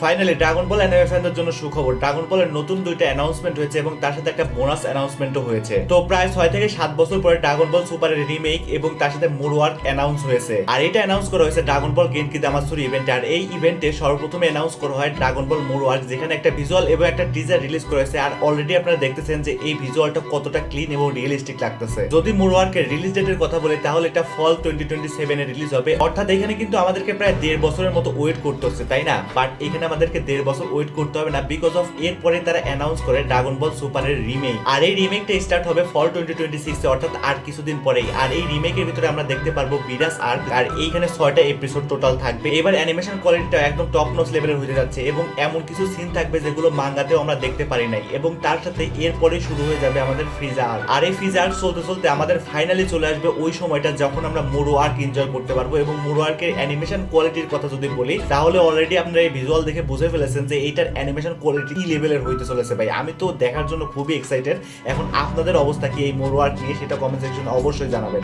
Finally dragon বল anime ফ্যানদের জন্য সুখবর, dragon বলের নতুন দুইটা অ্যানাউন্সমেন্ট হয়েছে এবং তার সাথে একটা বোনাস অ্যানাউন্সমেন্টও হয়েছে। তো প্রায় 6 থেকে 7 বছর পরে ড্রাগন বল সুপারের রিমেক এবং তার সাথে মোর ওয়ার্ক অ্যানাউন্স হয়েছে। আর এটা অ্যানাউন্স করা হয়েছে ড্রাগন বল গেনকি দামাত্সুরি ইভেন্টে। আর এই ইভেন্টে সর্বপ্রথমে অ্যানাউন্স করা হয় ড্রাগন বল মোর ওয়ার্ক, যেখানে একটা ভিজুয়াল এবং একটা টিজার রিলিজ করা হয়েছে। আর অলরেডি আপনারা দেখতেছেন যে এই ভিজুয়ালটা কতটা ক্লিন এবং রিয়েলিস্টিক লাগতেছে। যদি মোর ওয়ার্কের রিলিজ ডেটের কথা বলি তাহলে এটা ফল 2027 এ রিলিজ হবে। অর্থাৎ এখানে কিন্তু আমাদেরকে প্রায় 1.5 বছরের মতো ওয়েট করতে হচ্ছে, তাই না? বাট এখানে আমাদেরকে 1.5 বছর ওয়েট করতে হবে না, বিকজ অফ এরপরে তারা অ্যানাউন্স করে ড্রাগন বল সুপারের রিমেক। আর এই রিমেকটা স্টার্ট হবে ফল 2026 এ, অর্থাৎ আর কিছুদিন পরেই। আর এই রিমেকের ভিতরে আমরা দেখতে পারবো বিরাস আর্ক, আর এইখানে 6টা এপিসোড টোটাল থাকবে। এবার অ্যানিমেশন কোয়ালিটিটা একদম টপ নচ লেভেলের হয়ে যাচ্ছে এবং এমন কিছু সিন থাকবে যেগুলো মাঙ্গাতেও আমরা দেখতে পারি নাই। এবং তার সাথে এরপরে শুরু হয়ে যাবে আমাদের ফ্রিজা আর্ক। আর এই ফ্রিজা আর্ক চলতে চলতে আমাদের ফাইনালি চলে আসবে ওই সময়টা যখন আমরা মোরো আর্ক এনজয় করতে পারবো। এবং মোরো আর্কের অ্যানিমেশন কোয়ালিটির কথা যদি বলি তাহলে অলরেডি আপনারা এই ভিজুয়াল দেখে বুঝে ফেলেছেন যে এইটার অ্যানিমেশন কোয়ালিটি কি লেভেলের হইতে চলেছে। ভাই আমি তো দেখার জন্য খুবই এক্সাইটেড। এখন আপনাদের অবস্থা কি এই মোরো আর্ক নিয়ে, সেটা কমেন্ট সেকশনে অবশ্যই জানাবেন।